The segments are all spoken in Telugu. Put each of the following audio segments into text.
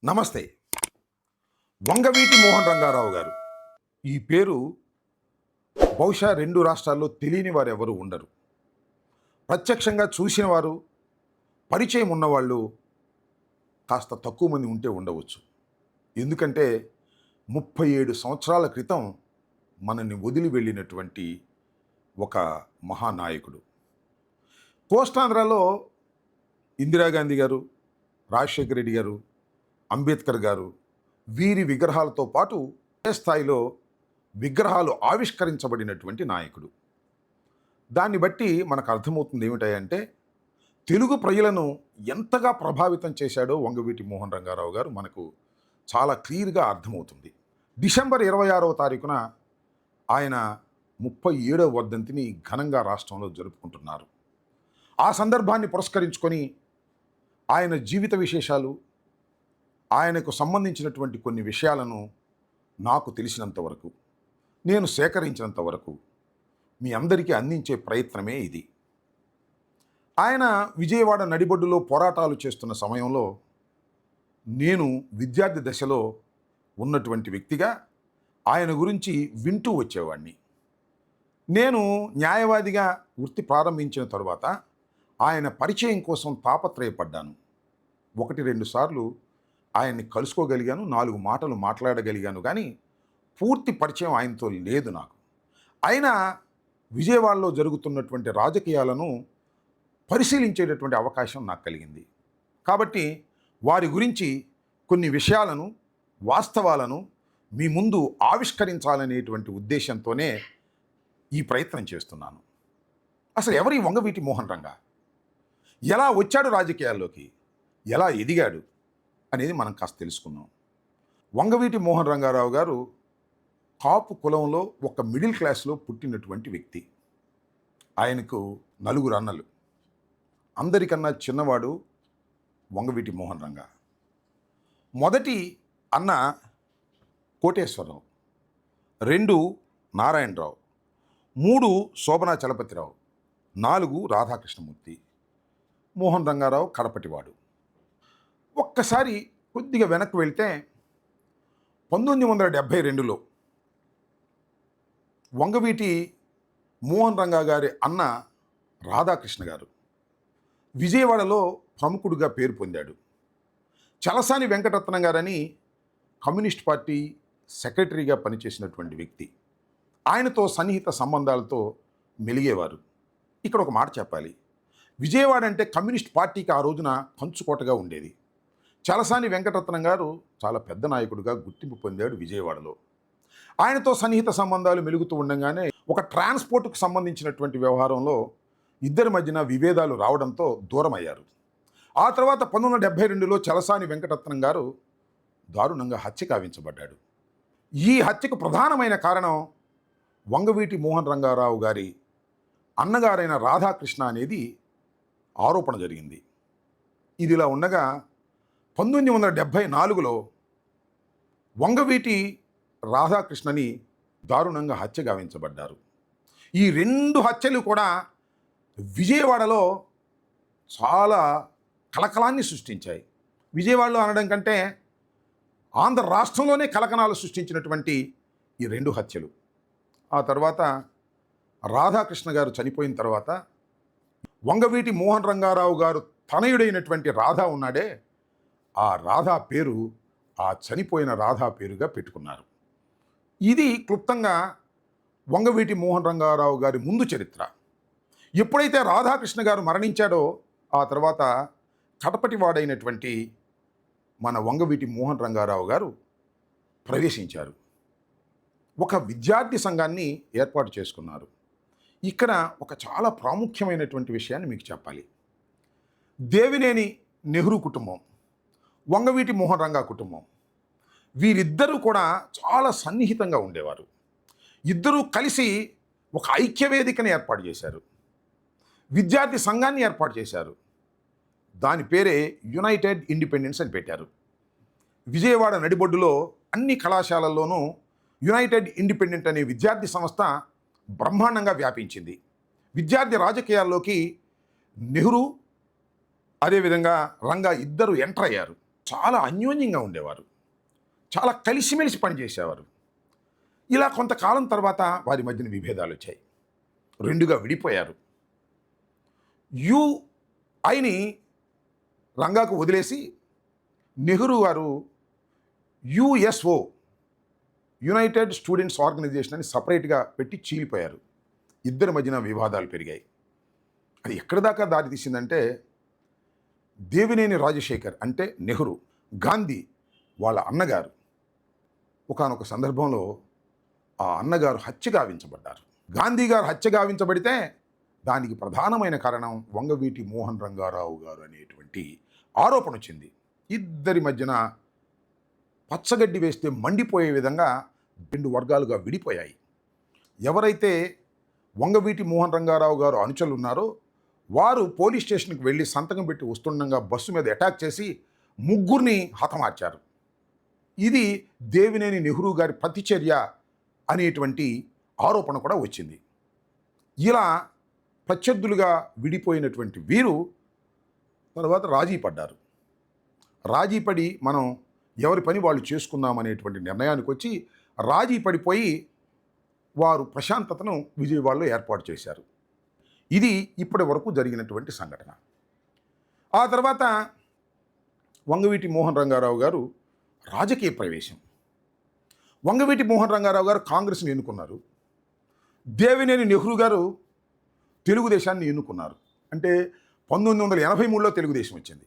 నమస్తే. వంగవీటి మోహన్ రంగారావు గారు. ఈ పేరు బహుశా 2 రాష్ట్రాల్లో తెలియని వారు ఎవరు ఉండరు. ప్రత్యక్షంగా చూసిన వారు, పరిచయం ఉన్నవాళ్ళు కాస్త తక్కువ మంది ఉంటే ఉండవచ్చు. ఎందుకంటే 37 సంవత్సరాల క్రితం మనల్ని వదిలి వెళ్ళినటువంటి ఒక మహానాయకుడు. కోస్తాంధ్రలో ఇందిరాగాంధీ గారు, రాజశేఖర రెడ్డి గారు, అంబేద్కర్ గారు, వీరి విగ్రహాలతో పాటు ఏ స్థాయిలో విగ్రహాలు ఆవిష్కరించబడినటువంటి నాయకుడు. దాన్ని బట్టి మనకు అర్థమవుతుంది ఏమిటంటే తెలుగు ప్రజలను ఎంతగా ప్రభావితం చేశాడో వంగవీటి మోహన్ రంగారావు గారు మనకు చాలా క్లియర్గా అర్థమవుతుంది. డిసెంబర్ 26వ తారీఖున ఆయన 37వ వర్ధంతిని ఘనంగా రాష్ట్రంలో జరుపుకుంటున్నారు. ఆ సందర్భాన్ని పురస్కరించుకొని ఆయన జీవిత విశేషాలు, ఆయనకు సంబంధించినటువంటి కొన్ని విషయాలను నాకు తెలిసినంత వరకు, నేను సేకరించినంత వరకు మీ అందరికీ అందించే ప్రయత్నమే ఇది. ఆయన విజయవాడ నడిబొడ్డులో పోరాటాలు చేస్తున్న సమయంలో నేను విద్యార్థి దశలో ఉన్నటువంటి వ్యక్తిగా ఆయన గురించి వింటూ వచ్చేవాడిని. నేను న్యాయవాదిగా వృత్తి ప్రారంభించిన తరువాత ఆయన పరిచయం కోసం తాపత్రయపడ్డాను. 1-2 సార్లు ఆయన్ని కలుసుకోగలిగాను, 4 మాటలు మాట్లాడగలిగాను, కానీ పూర్తి పరిచయం ఆయనతో లేదు నాకు. అయినా విజయవాడలో జరుగుతున్నటువంటి రాజకీయాలను పరిశీలించేటటువంటి అవకాశం నాకు కలిగింది. కాబట్టి వారి గురించి కొన్ని విషయాలను, వాస్తవాలను మీ ముందు ఆవిష్కరించాలనేటువంటి ఉద్దేశంతోనే ఈ ప్రయత్నం చేస్తున్నాను. అసలు ఎవరి వంగవీటి మోహన్ రంగా? ఎలా వచ్చాడు రాజకీయాల్లోకి? ఎలా ఎదిగాడు అనేది మనం కాస్త తెలుసుకున్నాం. వంగవీటి మోహన్ రంగారావు గారు కాపు కులంలో ఒక మిడిల్ క్లాస్లో పుట్టినటువంటి వ్యక్తి. ఆయనకు 4 అన్నలు. అందరికన్నా చిన్నవాడు వంగవీటి మోహన్ రంగా. మొదటి అన్న కోటేశ్వరరావు, 2 నారాయణరావు, 3 శోభనా చలపతిరావు, 4 రాధాకృష్ణమూర్తి. మోహన్ రంగారావు కడపటివాడు. ఒక్కసారి కొద్దిగా వెనక్కి వెళ్తే 1972లో వంగవీటి మోహన్ రంగా గారి అన్న రాధాకృష్ణ గారు విజయవాడలో ప్రముఖుడిగా పేరు పొందాడు. చలసాని వెంకటరత్నం గారని కమ్యూనిస్ట్ పార్టీ సెక్రటరీగా పనిచేసినటువంటి వ్యక్తి. ఆయనతో సన్నిహిత సంబంధాలతో మెలిగేవారు. ఇక్కడ ఒక మాట చెప్పాలి. విజయవాడ అంటే కమ్యూనిస్ట్ పార్టీకి ఆ రోజున కంచుకోటగా ఉండేది. చలసాని వెంకటరత్నం గారు చాలా పెద్ద నాయకుడిగా గుర్తింపు పొందాడు విజయవాడలో. ఆయనతో సన్నిహిత సంబంధాలు మెలుగుతూ ఉండగానే ఒక ట్రాన్స్పోర్ట్కు సంబంధించినటువంటి వ్యవహారంలో ఇద్దరి మధ్యన విభేదాలు రావడంతో దూరం అయ్యారు. ఆ తర్వాత 1972లో చలసాని వెంకటరత్నం గారు దారుణంగా హత్య కావించబడ్డాడు. ఈ హత్యకు ప్రధానమైన కారణం వంగవీటి మోహన్ రంగారావు గారి అన్నగారైన రాధాకృష్ణ అనేది ఆరోపణ జరిగింది. ఇదిలా ఉండగా 1974లో వంగవీటి రాధాకృష్ణని దారుణంగా హత్య గావించబడ్డారు. ఈ 2 హత్యలు కూడా విజయవాడలో చాలా కలకలాన్ని సృష్టించాయి. విజయవాడలో అనడం కంటే ఆంధ్ర రాష్ట్రంలోనే కలకనాలు సృష్టించినటువంటి ఈ 2 హత్యలు. ఆ తర్వాత రాధాకృష్ణ గారు చనిపోయిన తర్వాత వంగవీటి మోహన్ రంగారావు గారు తనయుడైనటువంటి రాధా ఉన్నాడే, ఆ రాధా పేరు ఆ చనిపోయిన రాధా పేరుగా పెట్టుకున్నారు. ఇది క్లుప్తంగా వంగవీటి మోహన్ రంగారావు గారి ముందు చరిత్ర. ఎప్పుడైతే రాధాకృష్ణ గారు మరణించాడో ఆ తర్వాత కడపటివాడైనటువంటి మన వంగవీటి మోహన్ రంగారావు గారు ప్రవేశించారు. ఒక విద్యార్థి సంఘాన్ని ఏర్పాటు చేసుకున్నారు. ఇక్కడ ఒక చాలా ప్రాముఖ్యమైనటువంటి విషయాన్ని మీకు చెప్పాలి. దేవినేని నెహ్రూ కుటుంబం, వంగవీటి మోహన్ రంగా కుటుంబం, వీరిద్దరూ కూడా చాలా సన్నిహితంగా ఉండేవారు. ఇద్దరూ కలిసి ఒక ఐక్యవేదికని ఏర్పాటు చేశారు. విద్యార్థి సంఘాన్ని ఏర్పాటు చేశారు. దాని పేరే యునైటెడ్ ఇండిపెండెన్స్ అని పెట్టారు. విజయవాడ నడిబొడ్డులో అన్ని కళాశాలల్లోనూ యునైటెడ్ ఇండిపెండెంట్ అనే విద్యార్థి సంస్థ బ్రహ్మాండంగా వ్యాపించింది. విద్యార్థి రాజకీయాల్లోకి నెహ్రూ అదేవిధంగా రంగా ఇద్దరు ఎంటర్ అయ్యారు. చాలా అన్యోన్యంగా ఉండేవారు, చాలా కలిసిమెలిసి పనిచేసేవారు. ఇలా కొంతకాలం తర్వాత వారి మధ్యన విభేదాలు వచ్చాయి, రెండుగా విడిపోయారు. యుఐని రంగాకు వదిలేసి నెహ్రూ గారు యుఎస్ఓ, యునైటెడ్ స్టూడెంట్స్ ఆర్గనైజేషన్ అని సపరేట్గా పెట్టి చీలిపోయారు. ఇద్దరి మధ్యన వివాదాలు పెరిగాయి. అది ఎక్కడి దాకా దారితీసిందంటే, దేవినేని రాజశేఖర్ అంటే నెహ్రూ, గాంధీ వాళ్ళ అన్నగారు ఒకానొక సందర్భంలో ఆ అన్నగారు హత్య గావించబడ్డారు. గాంధీ గారు హత్య గావించబడితే దానికి ప్రధానమైన కారణం వంగవీటి మోహన్ రంగారావు గారు అనేటువంటి ఆరోపణ వచ్చింది. ఇద్దరి మధ్యన పచ్చగడ్డి వేస్తే మండిపోయే విధంగా రెండు వర్గాలుగా విడిపోయాయి. ఎవరైతే వంగవీటి మోహన్ రంగారావు గారు అనుచరులు ఉన్నారో వారు పోలీస్ స్టేషన్కి వెళ్ళి సంతకం పెట్టి వస్తుండగా బస్సు మీద అటాక్ చేసి ముగ్గురిని హతమార్చారు. ఇది దేవినేని నెహ్రూ గారి ప్రతిచర్య అనేటువంటి ఆరోపణ కూడా వచ్చింది. ఇలా ప్రత్యర్థులుగా విడిపోయినటువంటి వీరు తర్వాత రాజీ పడ్డారు. రాజీ పడి మనం ఎవరి పని వాళ్ళు చేసుకుందామనేటువంటి నిర్ణయానికి వచ్చి రాజీ పడిపోయి వారు ప్రశాంతతను విజయవాడలో ఏర్పాటు చేశారు. ఇది ఇప్పటి వరకు జరిగినటువంటి సంఘటన. ఆ తర్వాత వంగవీటి మోహన్ రంగారావు గారు రాజకీయ ప్రవేశం. వంగవీటి మోహన్ రంగారావు గారు కాంగ్రెస్ని ఎన్నుకున్నారు. దేవినేని నెహ్రూ గారు తెలుగుదేశాన్ని ఎన్నుకున్నారు. అంటే 1983లో తెలుగుదేశం వచ్చింది.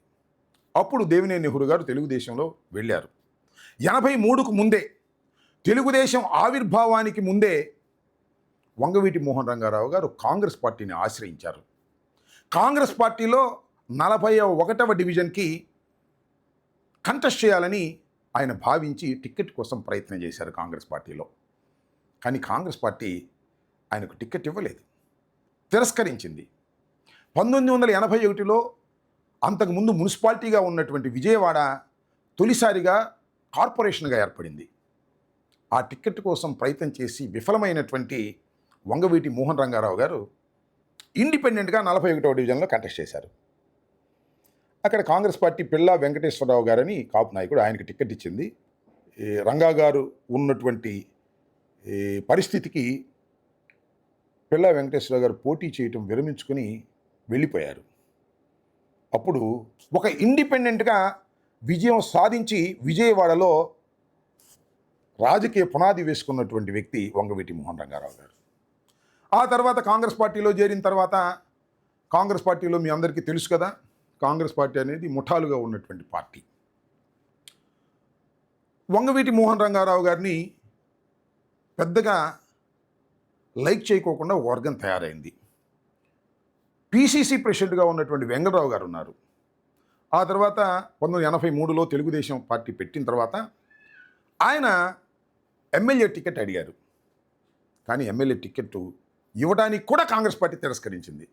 అప్పుడు దేవినేని నెహ్రూ గారు తెలుగుదేశంలో వెళ్ళారు. 83కు ముందే, తెలుగుదేశం ఆవిర్భావానికి ముందే వంగవీటి మోహన్ రంగారావు గారు కాంగ్రెస్ పార్టీని ఆశ్రయించారు. కాంగ్రెస్ పార్టీలో 41వ డివిజన్కి కంటెస్ట్ చేయాలని ఆయన భావించి టికెట్ కోసం ప్రయత్నం చేశారు కాంగ్రెస్ పార్టీలో. కానీ కాంగ్రెస్ పార్టీ ఆయనకు టికెట్ ఇవ్వలేదు, తిరస్కరించింది. 1981లో అంతకుముందు మున్సిపాలిటీగా ఉన్నటువంటి విజయవాడ తొలిసారిగా కార్పొరేషన్గా ఏర్పడింది. ఆ టికెట్ కోసం ప్రయత్నం చేసి విఫలమైనటువంటి వంగవీటి మోహన్ రంగారావు గారు ఇండిపెండెంట్గా 41వ డివిజన్లో కంటెస్ట్ చేశారు. అక్కడ కాంగ్రెస్ పార్టీ పిల్లా వెంకటేశ్వరరావు గారని కాపు నాయకుడు, ఆయనకి టికెట్ ఇచ్చింది. రంగా గారు ఉన్నటువంటి పరిస్థితికి పిల్లా వెంకటేశ్వరరావు గారు పోటీ చేయటం విరమించుకొని వెళ్ళిపోయారు. అప్పుడు ఒక ఇండిపెండెంట్గా విజయం సాధించి విజయవాడలో రాజకీయ పునాది వేసుకున్నటువంటి వ్యక్తి వంగవీటి మోహన్ రంగారావు గారు. ఆ తర్వాత కాంగ్రెస్ పార్టీలో చేరిన తర్వాత, కాంగ్రెస్ పార్టీలో మీ అందరికీ తెలుసు కదా, కాంగ్రెస్ పార్టీ అనేది ముఠాలుగా ఉన్నటువంటి పార్టీ. వంగవీటి మోహన్ రంగారావు గారిని పెద్దగా లైక్ చేయకోకుండా ఒక వర్గం తయారైంది. పిసిసి ప్రెసిడెంట్గా ఉన్నటువంటి వెంగళరావు గారు ఉన్నారు. ఆ తర్వాత 1983లో తెలుగుదేశం పార్టీ పెట్టిన తర్వాత ఆయన ఎమ్మెల్యే టికెట్ అడిగారు. కానీ ఎమ్మెల్యే టికెట్ ఇవ్వడానికి కూడా కాంగ్రెస్ పార్టీ తిరస్కరించింది.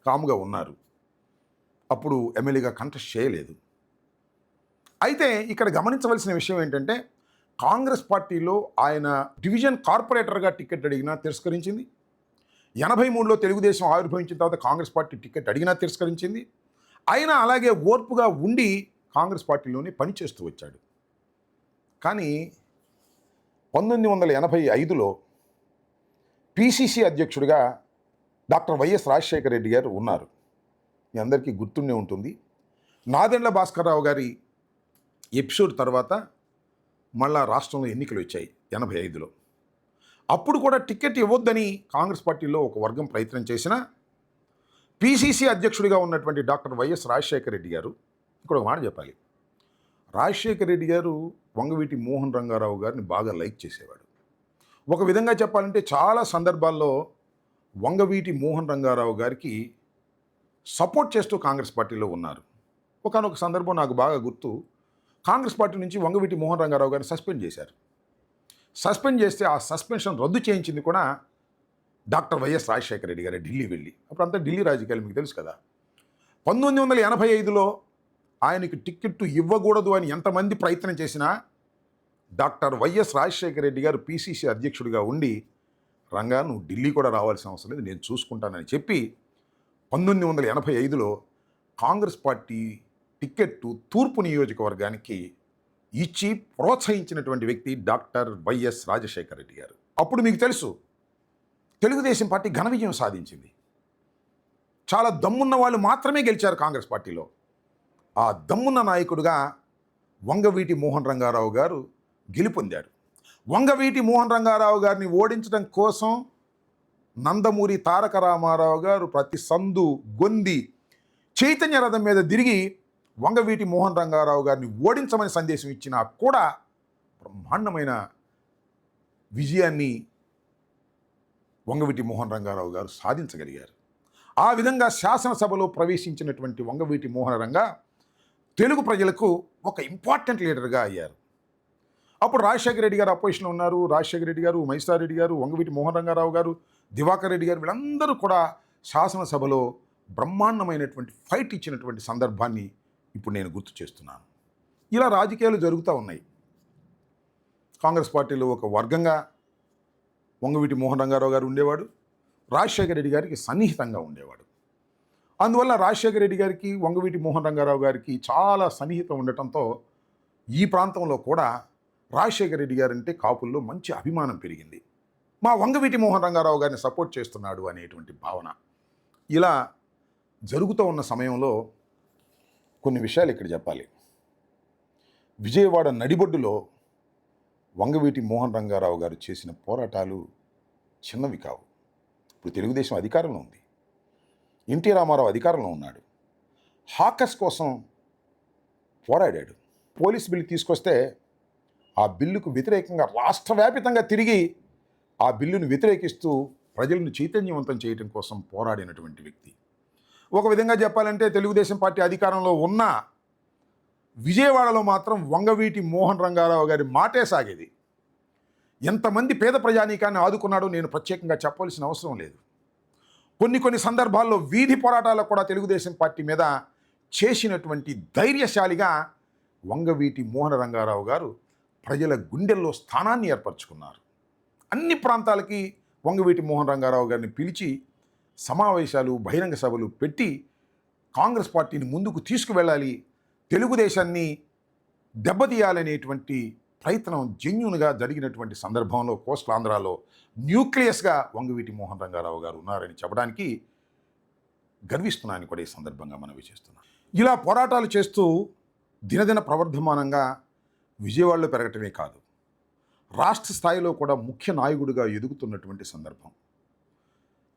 కాముగా ఉన్నారు. అప్పుడు ఎమ్మెల్యేగా కంటెస్ట్ చేయలేదు. అయితే ఇక్కడ గమనించవలసిన విషయం ఏంటంటే, కాంగ్రెస్ పార్టీలో ఆయన డివిజన్ కార్పొరేటర్గా టికెట్ అడిగినా తిరస్కరించింది. 83లో తెలుగుదేశం ఆవిర్భవించిన తర్వాత కాంగ్రెస్ పార్టీ టికెట్ అడిగినా తిరస్కరించింది. ఆయన అలాగే ఓర్పుగా ఉండి కాంగ్రెస్ పార్టీలోనే పనిచేస్తూ వచ్చాడు. కానీ 1985లో పిసిసి అధ్యక్షుడిగా డాక్టర్ వైఎస్ రాజశేఖర రెడ్డి గారు ఉన్నారు. మీ అందరికీ గుర్తుండే ఉంటుంది. నాదెండ్ల భాస్కర్రావు గారి ఎపిసోడ్ తర్వాత మళ్ళా రాష్ట్రంలో ఎన్నికలు వచ్చాయి 85లో. అప్పుడు కూడా టికెట్ ఇవ్వొద్దని కాంగ్రెస్ పార్టీలో ఒక వర్గం ప్రయత్నం చేసినా పిసిసి అధ్యక్షుడిగా ఉన్నటువంటి డాక్టర్ వైఎస్ రాజశేఖర రెడ్డి గారు, ఇక్కడ ఒక మాట చెప్పాలి, రాజశేఖర రెడ్డి గారు వంగవీటి మోహన్ రంగారావు గారిని బాగా లైక్ చేసేవాడు. ఒక విధంగా చెప్పాలంటే చాలా సందర్భాల్లో వంగవీటి మోహన్ రంగారావు గారికి సపోర్ట్ చేస్తూ కాంగ్రెస్ పార్టీలో ఉన్నారు. ఒకానొక సందర్భం నాకు బాగా గుర్తు, కాంగ్రెస్ పార్టీ నుంచి వంగవీటి మోహన్ రంగారావు గారిని సస్పెండ్ చేశారు. సస్పెండ్ చేస్తే ఆ సస్పెన్షన్ రద్దు చేయించింది కూడా డాక్టర్ వైఎస్ రాజశేఖర రెడ్డి గారు ఢిల్లీ వెళ్ళి. అప్పుడంతా ఢిల్లీ రాజకీయాలు మీకు తెలుసు కదా. 1985లో ఆయనకి టిక్కెట్టు ఇవ్వకూడదు అని ఎంతమంది ప్రయత్నం చేసినా డాక్టర్ వైఎస్ రాజశేఖర రెడ్డి గారు పిసిసి అధ్యక్షుడిగా ఉండి, రంగా నువ్వు ఢిల్లీ కూడా రావాల్సిన అవసరం లేదు, నేను చూసుకుంటానని చెప్పి 1985లో కాంగ్రెస్ పార్టీ టికెట్టు తూర్పు నియోజకవర్గానికి ఇచ్చి ప్రోత్సహించినటువంటి వ్యక్తి డాక్టర్ వైఎస్ రాజశేఖర రెడ్డి గారు. అప్పుడు మీకు తెలుసు, తెలుగుదేశం పార్టీ ఘన విజయం సాధించింది. చాలా దమ్మున్న వాళ్ళు మాత్రమే గెలిచారు కాంగ్రెస్ పార్టీలో. ఆ దమ్మున్న నాయకుడుగా వంగవీటి మోహన్ రంగారావు గారు గెలుపొందారు. వంగవీటి మోహన్ రంగారావు గారిని ఓడించడం కోసం నందమూరి తారక రామారావు గారు ప్రతి సందు గొంది చైతన్య రథం మీద తిరిగి వంగవీటి మోహన్ రంగారావు గారిని ఓడించమని సందేశం ఇచ్చినా కూడా బ్రహ్మాండమైన విజయాన్ని వంగవీటి మోహన్ రంగారావు గారు సాధించగలిగారు. ఆ విధంగా శాసనసభలో ప్రవేశించినటువంటి వంగవీటి మోహన రంగా తెలుగు ప్రజలకు ఒక ఇంపార్టెంట్ లీడర్గా అయ్యారు. అప్పుడు రాజశేఖర రెడ్డి గారు అపోజిషన్లో ఉన్నారు. రాజశేఖర రెడ్డి గారు, మైసార్ రెడ్డి గారు, వంగవీటి మోహన్ రంగారావు గారు, దివాకర్ రెడ్డి గారు, వీళ్ళందరూ కూడా శాసనసభలో బ్రహ్మాండమైనటువంటి ఫైట్ ఇచ్చినటువంటి సందర్భాన్ని ఇప్పుడు నేను గుర్తు చేస్తున్నాను. ఇలా రాజకీయాలు జరుగుతూ ఉన్నాయి. కాంగ్రెస్ పార్టీలో ఒక వర్గంగా వంగవీటి మోహన్ రంగారావు గారు ఉండేవాడు, రాజశేఖర రెడ్డి గారికి సన్నిహితంగా ఉండేవాడు. అందువల్ల రాజశేఖర రెడ్డి గారికి, వంగవీటి మోహన్ రంగారావు గారికి చాలా సన్నిహితం ఉండటంతో ఈ ప్రాంతంలో కూడా రాజశేఖర రెడ్డి గారంటే కాపుల్లో మంచి అభిమానం పెరిగింది. మా వంగవీటి మోహన్ రంగారావు గారిని సపోర్ట్ చేస్తున్నాడు అనేటువంటి భావన. ఇలా జరుగుతూ ఉన్న సమయంలో కొన్ని విషయాలు ఇక్కడ చెప్పాలి. విజయవాడ నడిబొడ్డులో వంగవీటి మోహన్ రంగారావు గారు చేసిన పోరాటాలు చిన్నవి కావు. ఇప్పుడు తెలుగుదేశం అధికారంలో ఉంది, ఎన్టీ రామారావు అధికారంలో ఉన్నాడు. హాకర్స్ కోసం పోరాడాడు. పోలీస్ బిల్లు తీసుకొస్తే ఆ బిల్లుకు వ్యతిరేకంగా రాష్ట్ర వ్యాపితంగా తిరిగి ఆ బిల్లును వ్యతిరేకిస్తూ ప్రజలను చైతన్యవంతం చేయడం కోసం పోరాడినటువంటి వ్యక్తి. ఒక విధంగా చెప్పాలంటే తెలుగుదేశం పార్టీ అధికారంలో ఉన్న విజయవాడలో మాత్రం వంగవీటి మోహన్ రంగారావు గారి మాటే సాగేది. ఎంతమంది పేద ప్రజానీకాన్ని ఆదుకున్నాడో నేను ప్రత్యేకంగా చెప్పవలసిన అవసరం లేదు. కొన్ని సందర్భాల్లో వీధి పోరాటాలకు కూడా తెలుగుదేశం పార్టీ మీద చేసినటువంటి ధైర్యశాలిగా వంగవీటి మోహన రంగారావు గారు ప్రజల గుండెల్లో స్థానాన్ని ఏర్పరచుకున్నారు. అన్ని ప్రాంతాలకి వంగవీటి మోహన్ రంగారావు గారిని పిలిచి సమావేశాలు, బహిరంగ సభలు పెట్టి కాంగ్రెస్ పార్టీని ముందుకు తీసుకువెళ్ళాలి, తెలుగుదేశాన్ని దెబ్బతీయాలనేటువంటి ప్రయత్నం జెన్యూన్గా జరిగినటువంటి సందర్భంలో కోస్టల్ ఆంధ్రాలో న్యూక్లియస్గా వంగవీటి మోహన్ రంగారావు గారు ఉన్నారని చెప్పడానికి గర్విస్తున్నాను కూడా ఈ సందర్భంగా మనవి చేస్తున్నాను. ఇలా పోరాటాలు చేస్తూ దినదిన ప్రవర్ధమానంగా విజయవాడలో పెరగటమే కాదు, రాష్ట్ర స్థాయిలో కూడా ముఖ్య నాయకుడిగా ఎదుగుతున్నటువంటి సందర్భం.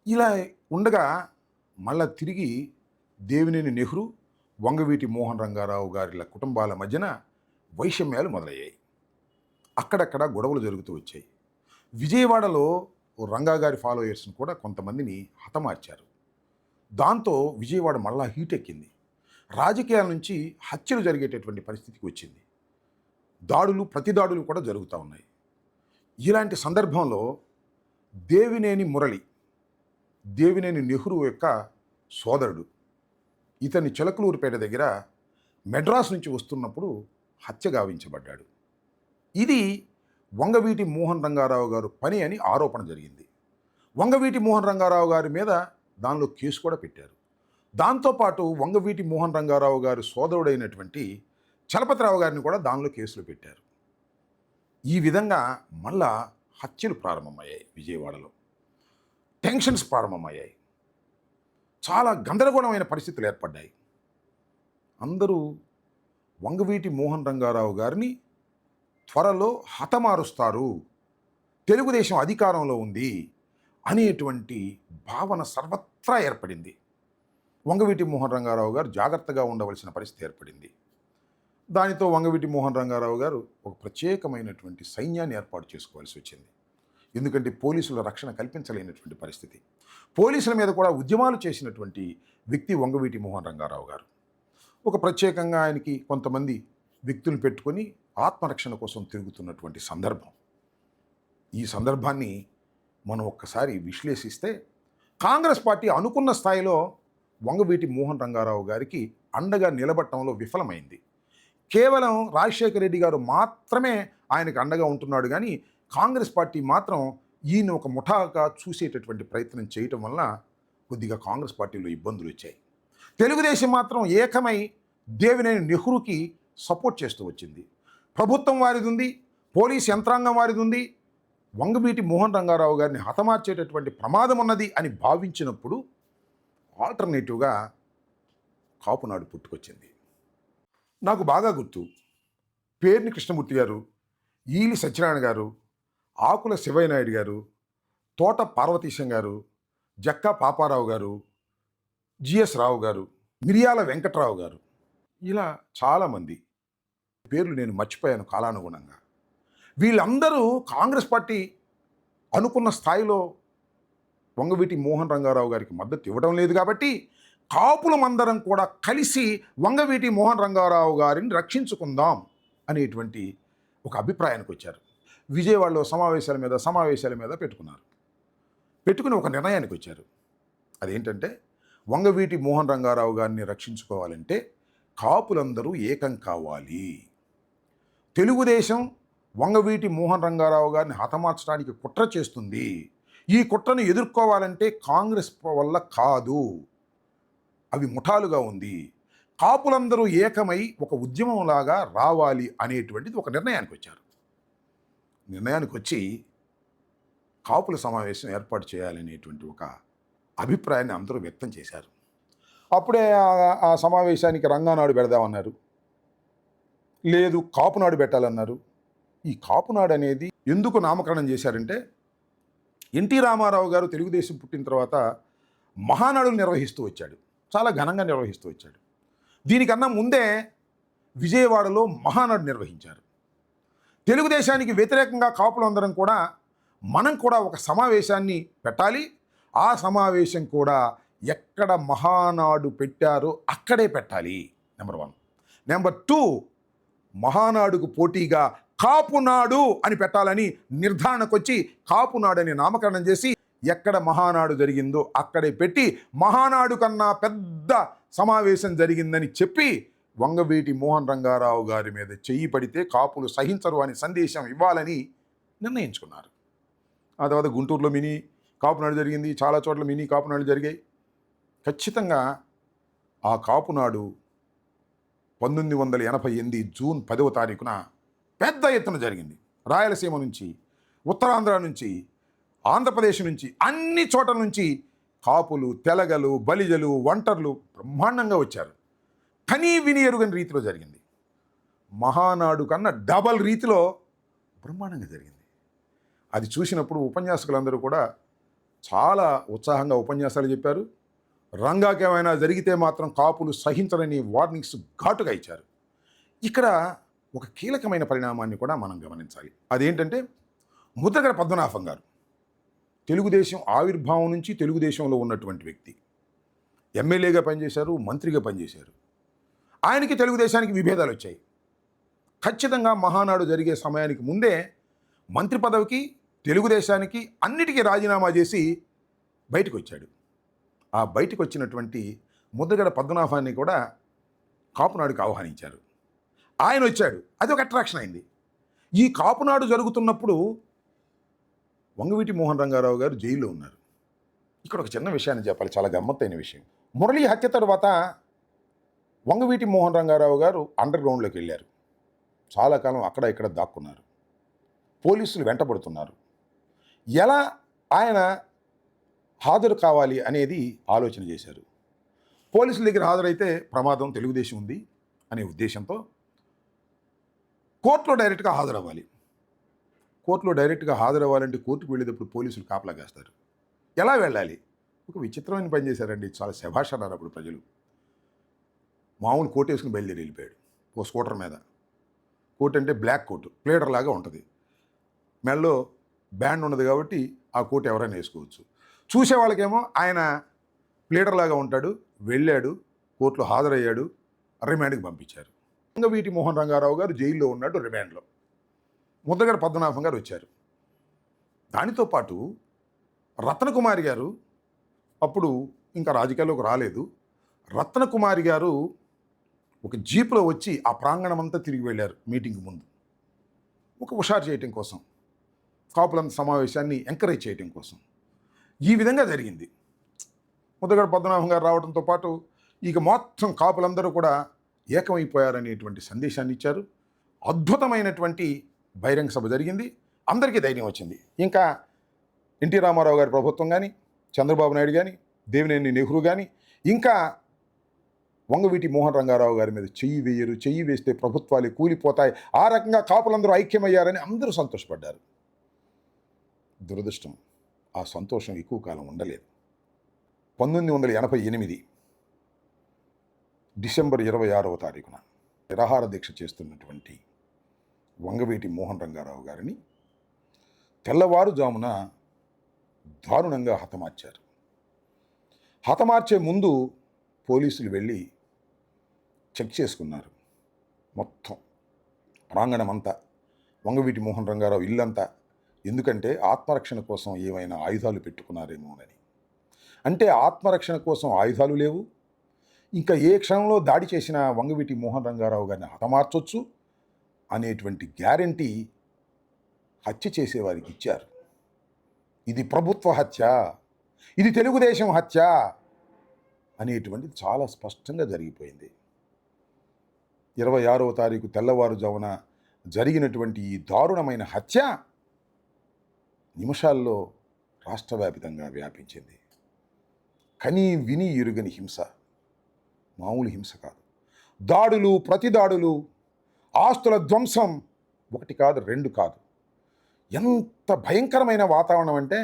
ఇలా ఉండగా మళ్ళా తిరిగి దేవినేని నెహ్రూ, వంగవీటి మోహన్ రంగారావు గారి కుటుంబాల మధ్యన వైషమ్యాలు మొదలయ్యాయి. అక్కడక్కడ గొడవలు జరుగుతూ వచ్చాయి. విజయవాడలో రంగా గారి ఫాలోయర్స్ని కూడా కొంతమందిని హతమార్చారు. దాంతో విజయవాడ మళ్ళా హీట్ ఎక్కింది. రాజకీయాల నుంచి హత్యలు జరిగేటటువంటి పరిస్థితికి వచ్చింది. దాడులు, ప్రతిదాడులు కూడా జరుగుతూ ఉన్నాయి. ఇలాంటి సందర్భంలో దేవినేని మురళి, దేవినేని నెహ్రూ యొక్క సోదరుడు, ఇతని చిలకలూరుపేట దగ్గర మెడ్రాస్ నుంచి వస్తున్నప్పుడు హత్య గావించబడ్డాడు. ఇది వంగవీటి మోహన్ రంగారావు గారు పని అని ఆరోపణ జరిగింది. వంగవీటి మోహన్ రంగారావు గారి మీద దానిలో కేసు కూడా పెట్టారు. దాంతోపాటు వంగవీటి మోహన్ రంగారావు గారి సోదరుడైనటువంటి చలపతిరావు గారిని కూడా దానిలో కేసులు పెట్టారు. ఈ విధంగా మళ్ళా హత్యలు ప్రారంభమయ్యాయి. విజయవాడలో టెన్షన్స్ ప్రారంభమయ్యాయి. చాలా గందరగోళమైన పరిస్థితులు ఏర్పడ్డాయి. అందరూ వంగవీటి మోహన్ రంగారావు గారిని త్వరలో హతమారుస్తారు, తెలుగుదేశం అధికారంలో ఉంది అనేటువంటి భావన సర్వత్రా ఏర్పడింది. వంగవీటి మోహన్ రంగారావు గారు జాగ్రత్తగా ఉండవలసిన పరిస్థితి ఏర్పడింది. దానితో వంగవీటి మోహన్ రంగారావు గారు ఒక ప్రత్యేకమైనటువంటి సైన్యాన్ని ఏర్పాటు చేసుకోవాల్సి వచ్చింది. ఎందుకంటే పోలీసుల రక్షణ కల్పించలేనటువంటి పరిస్థితి. పోలీసుల మీద కూడా ఉద్యమాలు చేసినటువంటి వ్యక్తి వంగవీటి మోహన్ రంగారావు గారు. ఒక ప్రత్యేకంగా ఆయనకి కొంతమంది వ్యక్తులు పెట్టుకొని ఆత్మరక్షణ కోసం తిరుగుతున్నటువంటి సందర్భం. ఈ సందర్భాన్ని మనం ఒక్కసారి విశ్లేషిస్తే కాంగ్రెస్ పార్టీ అనుకున్న స్థాయిలో వంగవీటి మోహన్ రంగారావు గారికి అండగా నిలబడటంలో విఫలమైంది. కేవలం రాజశేఖర రెడ్డి గారు మాత్రమే ఆయనకు అండగా ఉంటున్నాడు, కానీ కాంగ్రెస్ పార్టీ మాత్రం ఈయన ఒక ముఠాగా చూసేటటువంటి ప్రయత్నం చేయటం వల్ల కొద్దిగా కాంగ్రెస్ పార్టీలో ఇబ్బందులు వచ్చాయి. తెలుగుదేశం మాత్రం ఏకమై దేవినేని నెహ్రూకి సపోర్ట్ చేస్తూ వచ్చింది. ప్రభుత్వం వారిది ఉంది, పోలీస్ యంత్రాంగం వారిది ఉంది. వంగవీటి మోహన్ రంగారావు గారిని హతమార్చేటటువంటి ప్రమాదం ఉన్నది అని భావించినప్పుడు ఆల్టర్నేటివ్గా కాపునాడు పుట్టుకొచ్చింది. నాకు బాగా గుర్తు, పేర్ని కృష్ణమూర్తి గారు, ఈలి సత్యనారాయణ గారు, ఆకుల శివయ్య నాయుడు గారు, తోట పార్వతీశం గారు, జక్కా పాపారావు గారు, జిఎస్ రావు గారు, మిరియాల వెంకట్రావు గారు, ఇలా చాలామంది పేర్లు నేను మర్చిపోయాను కాలానుగుణంగా. వీళ్ళందరూ కాంగ్రెస్ పార్టీ అనుకున్న స్థాయిలో వంగవీటి మోహన్ రంగారావు గారికి మద్దతు ఇవ్వడం లేదు కాబట్టి కాపులమందరం కూడా కలిసి వంగవీటి మోహన్ రంగారావు గారిని రక్షించుకుందాం అనేటువంటి ఒక అభిప్రాయానికి వచ్చారు. విజయవాడలో సమావేశాల మీద పెట్టుకుని ఒక నిర్ణయానికి వచ్చారు. అదేంటంటే వంగవీటి మోహన్ రంగారావు గారిని రక్షించుకోవాలంటే కాపులందరూ ఏకం కావాలి. తెలుగుదేశం వంగవీటి మోహన్ రంగారావు గారిని హతమార్చడానికి కుట్ర చేస్తుంది. ఈ కుట్రను ఎదుర్కోవాలంటే కాంగ్రెస్ వల్ల కాదు, అవి ముఠాలుగా ఉంది. కాపులందరూ ఏకమై ఒక ఉద్యమంలాగా రావాలి అనేటువంటిది ఒక నిర్ణయానికి వచ్చారు. నిర్ణయానికి వచ్చి కాపుల సమావేశం ఏర్పాటు చేయాలనేటువంటి ఒక అభిప్రాయాన్ని అందరూ వ్యక్తం చేశారు. అప్పుడే ఆ సమావేశానికి రంగానాడు పెడదామన్నారు, లేదు కాపునాడు పెట్టాలన్నారు. ఈ కాపునాడు అనేది ఎందుకు నామకరణం చేశారంటే, ఎన్టీ రామారావు గారు తెలుగుదేశం పుట్టిన తర్వాత మహానాడులు నిర్వహిస్తూ వచ్చాడు, చాలా ఘనంగా నిర్వహిస్తూ వచ్చాడు. దీనికన్నా ముందే విజయవాడలో మహానాడు నిర్వహించారు. తెలుగుదేశానికి వ్యతిరేకంగా కాపులందరం కూడా మనం కూడా ఒక సమావేశాన్ని పెట్టాలి, ఆ సమావేశం కూడా ఎక్కడ మహానాడు పెట్టారో అక్కడే పెట్టాలి, నెంబర్ 1. నెంబర్ 2, మహానాడుకు పోటీగా కాపునాడు అని పెట్టాలని నిర్ధారణకు వచ్చి కాపునాడు అని నామకరణం చేసి ఎక్కడ మహానాడు జరిగిందో అక్కడే పెట్టి మహానాడు కన్నా పెద్ద సమావేశం జరిగిందని చెప్పి వంగవీటి మోహన్ రంగారావు గారి మీద చెయ్యి పడితే కాపులు సహించరు అని సందేశం ఇవ్వాలని నిర్ణయించుకున్నారు. ఆ తర్వాత గుంటూరులో మినీ కాపునాడు జరిగింది, చాలా చోట్ల మినీ కాపునాడు జరిగాయి. ఖచ్చితంగా ఆ కాపునాడు 1988 జూన్ 10వ తారీఖున పెద్ద ఎత్తున జరిగింది. రాయలసీమ నుంచి, ఉత్తరాంధ్ర నుంచి, ఆంధ్రప్రదేశ్ నుంచి, అన్ని చోట్ల నుంచి కాపులు, తెలగలు, బలిజలు, ఒంటర్లు బ్రహ్మాండంగా వచ్చారు. కనీ విని ఎరుగని రీతిలో జరిగింది. మహానాడు కన్నా డబల్ రీతిలో బ్రహ్మాండంగా జరిగింది. అది చూసినప్పుడు ఉపన్యాసకులందరూ కూడా చాలా ఉత్సాహంగా ఉపన్యాసాలు చెప్పారు. రంగాకి ఏమైనా జరిగితే మాత్రం కాపులు సహించరని వార్నింగ్స్ ఘాటుగా ఇచ్చారు. ఇక్కడ ఒక కీలకమైన పరిణామాన్ని కూడా మనం గమనించాలి. అదేంటంటే, ముద్రగడ పద్మనాభం గారు తెలుగుదేశం ఆవిర్భావం నుంచి తెలుగుదేశంలో ఉన్నటువంటి వ్యక్తి. ఎమ్మెల్యేగా పనిచేశారు, మంత్రిగా పనిచేశారు. ఆయనకి తెలుగుదేశానికి విభేదాలు వచ్చాయి. ఖచ్చితంగా మహానాడు జరిగే సమయానికి ముందే మంత్రి పదవికి, తెలుగుదేశానికి అన్నిటికీ రాజీనామా చేసి బయటకు వచ్చాడు. ఆ బయటకు వచ్చినటువంటి ముద్రగడ పద్మనాభాన్ని కూడా కాపునాడుకి ఆహ్వానించారు. ఆయన వచ్చాడు, అది ఒక అట్రాక్షన్ అయింది. ఈ కాపునాడు జరుగుతున్నప్పుడు వంగవీటి మోహన్ రంగారావు గారు జైల్లో ఉన్నారు. ఇక్కడ ఒక చిన్న విషయాన్ని చెప్పాలి, చాలా గమ్మత్తైన విషయం. మురళి హత్య తర్వాత వంగవీటి మోహన్ రంగారావు గారు అండర్ గ్రౌండ్లోకి వెళ్ళారు. చాలా కాలం అక్కడ ఇక్కడ దాక్కున్నారు. పోలీసులు వెంటబడుతున్నారు. ఎలా ఆయన హాజరు కావాలి అనేది ఆలోచన చేశారు. పోలీసుల దగ్గర హాజరైతే ప్రమాదం, తెలుగుదేశం ఉంది అనే ఉద్దేశంతో కోర్టులో డైరెక్ట్గా హాజరవ్వాలి. కోర్టులో డైరెక్ట్గా హాజరవ్వాలంటే కోర్టుకు వెళ్ళేటప్పుడు పోలీసులు కాపలాగేస్తారు. ఎలా వెళ్ళాలి? ఒక విచిత్రమైన పని చేశారండి. చాలా శభాష్ అన్నారు అప్పుడు ప్రజలు. మామూలు కోట్ వేసుకుని బయలుదేరి వెళ్ళిపోయాడు ఓ స్కూటర్ మీద. కోట్ అంటే బ్లాక్ కోట్, ప్లేడర్ లాగా ఉంటుంది. మెడలో బ్యాండ్ ఉండదు కాబట్టి ఆ కోట్ ఎవరైనా వేసుకోవచ్చు. చూసే వాళ్ళకేమో ఆయన ప్లేడర్ లాగా ఉంటాడు. వెళ్ళాడు, కోర్టులో హాజరయ్యాడు, రిమాండ్కి పంపించారు. వంగవీటి మోహన్ రంగారావు గారు జైల్లో ఉన్నాడు, రిమాండ్లో. ముద్రగడ పద్మనాభం గారు వచ్చారు. దానితో పాటు రత్నకుమారి గారు, అప్పుడు ఇంకా రాజకీయాల్లోకి రాలేదు, రత్నకుమారి గారు ఒక జీపులో వచ్చి ఆ ప్రాంగణం అంతా తిరిగి వెళ్ళారు మీటింగ్ ముందు. ఒక హుషారు చేయటం కోసం, కాపులంత సమావేశాన్ని ఎంకరేజ్ చేయటం కోసం. ఈ విధంగా జరిగింది. ముద్రగడ పద్మనాభం గారు రావడంతో పాటు ఇక మొత్తం కాపులందరూ కూడా ఏకమైపోయారనేటువంటి సందేశాన్ని ఇచ్చారు. అద్భుతమైనటువంటి బహిరంగ సభ జరిగింది. అందరికీ ధైర్యం వచ్చింది. ఇంకా ఎన్టీ రామారావు గారి ప్రభుత్వం కానీ, చంద్రబాబు నాయుడు కానీ, దేవినేని నెహ్రూ కానీ, ఇంకా వంగవీటి మోహన్ రంగారావు గారి మీద చెయ్యి వేయరు, చెయ్యి వేస్తే ప్రభుత్వాలు కూలిపోతాయి, ఆ రకంగా కాపులందరూ ఐక్యమయ్యారని అందరూ సంతోషపడ్డారు. దురదృష్టం, ఆ సంతోషం ఎక్కువ కాలం ఉండలేదు. 1988 డిసెంబర్ 26వ తారీఖున నిరాహార దీక్ష చేస్తున్నటువంటి వంగవీటి మోహన్ రంగారావు గారిని తెల్లవారుజామున దారుణంగా హతమార్చారు. హతమార్చే ముందు పోలీసులు వెళ్ళి చెక్ చేసుకున్నారు. మొత్తం ప్రాంగణమంతా, వంగవీటి మోహన్ రంగారావు ఇల్లంతా. ఎందుకంటే ఆత్మరక్షణ కోసం ఏమైనా ఆయుధాలు పెట్టుకున్నారేమోనని. అంటే ఆత్మరక్షణ కోసం ఆయుధాలు లేవు, ఇంకా ఏ క్షణంలో దాడి చేసిన వంగవీటి మోహన్ రంగారావు గారిని హతమార్చొచ్చు అనేటువంటి గ్యారంటీ హత్య చేసేవారికి ఇచ్చారు. ఇది ప్రభుత్వ హత్య, ఇది తెలుగుదేశం హత్య అనేటువంటిది చాలా స్పష్టంగా జరిగిపోయింది. 26వ తారీఖు తెల్లవారుజామున జరిగినటువంటి ఈ దారుణమైన హత్య నిమిషాల్లో రాష్ట్రవ్యాపితంగా వ్యాపించింది. కని విని ఎరుగని హింస, మామూలు హింస కాదు. దాడులు, ప్రతిదాడులు, ఆస్తుల ధ్వంసం, ఒకటి కాదు, రెండు కాదు. ఎంత భయంకరమైన వాతావరణం అంటే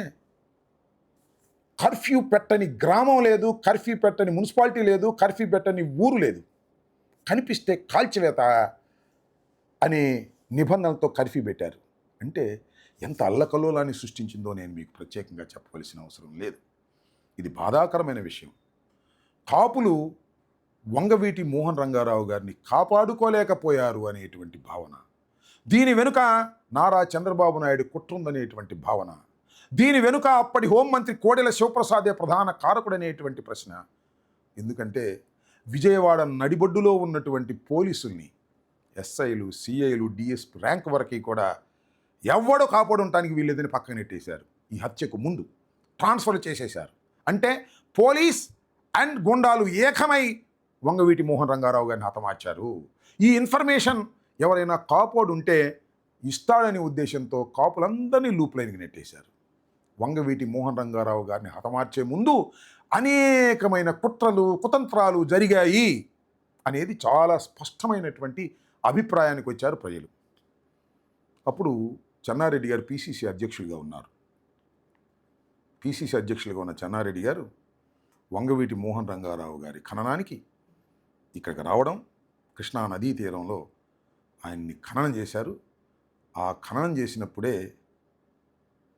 కర్ఫ్యూ పెట్టని గ్రామం లేదు, కర్ఫ్యూ పెట్టని మున్సిపాలిటీ లేదు, కర్ఫ్యూ పెట్టని ఊరు లేదు. కనిపిస్తే కాల్చివేత అనే నిబంధనలతో కర్ఫ్యూ పెట్టారు. అంటే ఎంత అల్లకల్లోలాన్ని సృష్టించిందో నేను మీకు ప్రత్యేకంగా చెప్పవలసిన అవసరం లేదు. ఇది బాధాకరమైన విషయం. కాపులు వంగవీటి మోహన్ రంగారావు గారిని కాపాడుకోలేకపోయారు అనేటువంటి భావన, దీని వెనుక నారా చంద్రబాబు నాయుడు కుట్ర ఉందనేటువంటి భావన, దీని వెనుక అప్పటి హోంమంత్రి కోడెల శివప్రసాదే ప్రధాన కారకుడనేటువంటి ప్రశ్న. ఎందుకంటే విజయవాడ నడిబొడ్డులో ఉన్నటువంటి పోలీసుల్ని, ఎస్ఐలు, సిఐలు, డిఎస్పీ ర్యాంక్ వరకు కూడా ఎవడో కాపాడుంటానికి వీళ్ళేదని పక్కన నెట్టేశారు. ఈ హత్యకు ముందు ట్రాన్స్ఫర్ చేసేశారు. అంటే పోలీస్ అండ్ గుండాలు ఏకమై వంగవీటి మోహన్ రంగారావు గారిని హతమార్చారు. ఈ ఇన్ఫర్మేషన్ ఎవరైనా కాపోడు ఉంటే ఇస్తాడనే ఉద్దేశంతో కాపులందరినీ లూప్ లైన్కి నెట్టేశారు. వంగవీటి మోహన్ రంగారావు గారిని హతమార్చే ముందు అనేకమైన కుట్రలు, కుతంత్రాలు జరిగాయి అనేది చాలా స్పష్టమైనటువంటి అభిప్రాయానికి వచ్చారు ప్రజలు. అప్పుడు చెన్నారెడ్డి గారు పిసిసి అధ్యక్షుడిగా ఉన్నారు. పిసిసి అధ్యక్షులుగా ఉన్న చెన్నారెడ్డి గారు వంగవీటి మోహన్ రంగారావు గారి ఖననానికి ఇక్కడికి రావడం, కృష్ణా నదీ తీరంలో ఆయన్ని ఖననం చేశారు. ఆ ఖననం చేసినప్పుడే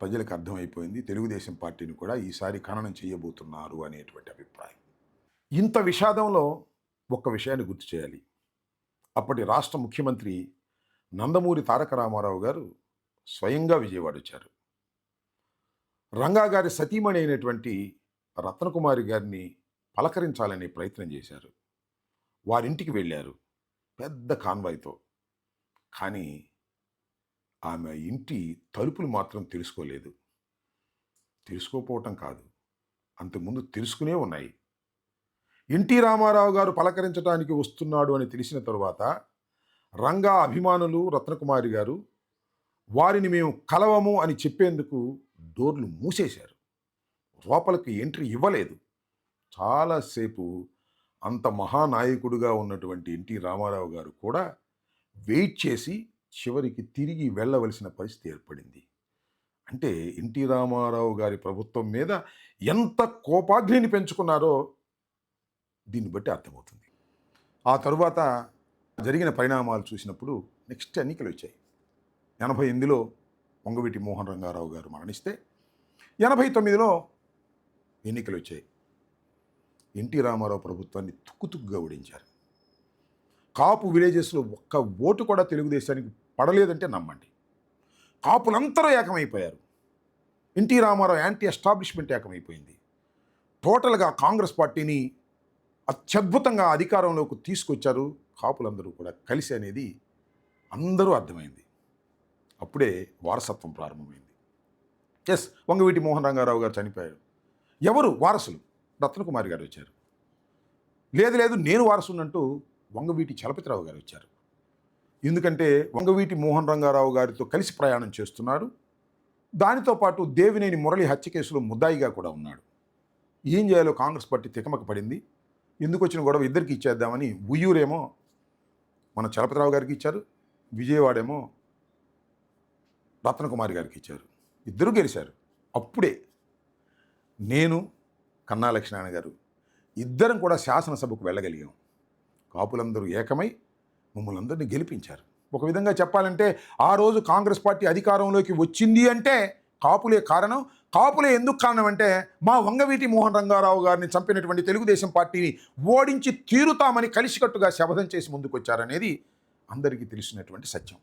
ప్రజలకు అర్థమైపోయింది తెలుగుదేశం పార్టీని కూడా ఈసారి ఖననం చేయబోతున్నారు అనేటువంటి అభిప్రాయం. ఇంత విషాదంలో ఒక్క విషయాన్ని గుర్తు చేయాలి. అప్పటి రాష్ట్ర ముఖ్యమంత్రి నందమూరి తారక రామారావు గారు స్వయంగా విజయవాడ వచ్చారు. రంగా గారి సతీమణి అయినటువంటి రత్నకుమారి గారిని పలకరించాలనే ప్రయత్నం చేశారు. వారింటికి వెళ్ళారు పెద్ద కాన్వాయ్తో. కానీ ఆమె ఇంటి తలుపులు మాత్రం తెలుసుకోలేదు. తెలుసుకోపోవటం కాదు, అంతకుముందు తెలుసుకునే ఉన్నాయి. ఎన్టీ రామారావు గారు పలకరించడానికి వస్తున్నాడు అని తెలిసిన తరువాత రంగా అభిమానులు, రత్నకుమారి గారు వారిని మేము కలవము అని చెప్పేందుకు డోర్లు మూసేశారు. లోపలికి ఎంట్రీ ఇవ్వలేదు. చాలాసేపు అంత మహానాయకుడుగా ఉన్నటువంటి ఎన్టీ రామారావు గారు కూడా వెయిట్ చేసి చివరికి తిరిగి వెళ్ళవలసిన పరిస్థితి ఏర్పడింది. అంటే ఎన్టీ రామారావు గారి ప్రభుత్వం మీద ఎంత కోపాగ్నిని పెంచుకున్నారో దీన్ని బట్టి అర్థమవుతుంది. ఆ తరువాత జరిగిన పరిణామాలు చూసినప్పుడు నెక్స్ట్ ఎన్నికలు వచ్చాయి. 88లో వంగవీటి మోహన్ రంగారావు గారు మరణిస్తే 89లో ఎన్నికలు వచ్చాయి. ఎన్టీ రామారావు ప్రభుత్వాన్ని తుక్కుతుక్కుగా ఓడించారు. కాపు విలేజెస్లో ఒక్క ఓటు కూడా తెలుగుదేశానికి పడలేదంటే నమ్మండి. కాపులందరూ ఏకమైపోయారు. ఎన్టీ రామారావు యాంటీ ఎస్టాబ్లిష్మెంట్ ఏకమైపోయింది. టోటల్గా కాంగ్రెస్ పార్టీని అత్యద్భుతంగా అధికారంలోకి తీసుకొచ్చారు కాపులందరూ కూడా కలిసి అనేది అందరూ అర్థమైంది. అప్పుడే వారసత్వం ప్రారంభమైంది. ఎస్, వంగవీటి మోహన్ రంగారావు గారు చనిపోయారు. ఎవరు వారసులు? రత్నకుమారి గారు వచ్చారు. లేదు లేదు నేను వారసునంటూ వంగవీటి చలపతిరావు గారు వచ్చారు. ఎందుకంటే వంగవీటి మోహన్ రంగారావు గారితో కలిసి ప్రయాణం చేస్తున్నారు. దానితో పాటు దేవినేని మురళి హత్య కేసులో ముద్దాయిగా కూడా ఉన్నాడు. ఏం చేయాలో కాంగ్రెస్ పార్టీ తికమక పడింది. ఎందుకు వచ్చిన గొడవ ఇద్దరికి ఇచ్చేద్దామని ఉయ్యూరేమో మన చలపతిరావు గారికి ఇచ్చారు, విజయవాడేమో రత్నకుమారి గారికి ఇచ్చారు. ఇద్దరు గెలిచారు. అప్పుడే నేను, కన్నా లక్ష్మీనారాయణ గారు ఇద్దరం కూడా శాసనసభకు వెళ్ళగలిగాం. కాపులందరూ ఏకమై మమ్మల్ని అందరినీ గెలిపించారు. ఒక విధంగా చెప్పాలంటే ఆ రోజు కాంగ్రెస్ పార్టీ అధికారంలోకి వచ్చింది అంటే కాపులే కారణం. కాపులే ఎందుకు కారణం అంటే మా వంగవీటి మోహన్ రంగారావు గారిని చంపినటువంటి తెలుగుదేశం పార్టీని ఓడించి తీరుతామని కలిసికట్టుగా శపథం చేసి ముందుకొచ్చారనేది అందరికీ తెలిసినటువంటి సత్యం.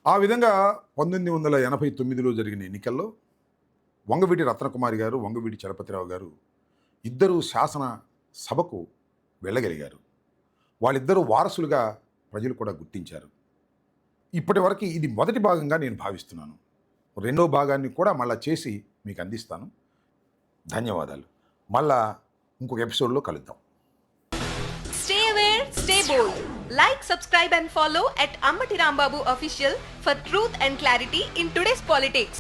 ఆ విధంగా 1989లో జరిగిన ఎన్నికల్లో వంగవీటి రత్నకుమారి గారు, వంగవీటి చలపతిరావు గారు ఇద్దరు శాసన సభకు వెళ్ళగలిగారు. వాళ్ళిద్దరూ వారసులుగా ప్రజలు కూడా గుర్తించారు. ఇప్పటి వరకు ఇది మొదటి భాగంగా నేను భావిస్తున్నాను. రెండో భాగాన్ని కూడా మళ్ళా చేసి మీకు అందిస్తాను. ధన్యవాదాలు. మళ్ళా ఇంకొక ఎపిసోడ్లో కలుద్దాం. Stay aware, stay bold. Like, subscribe and follow at Ammati Rambabu Official for truth and clarity in today's politics.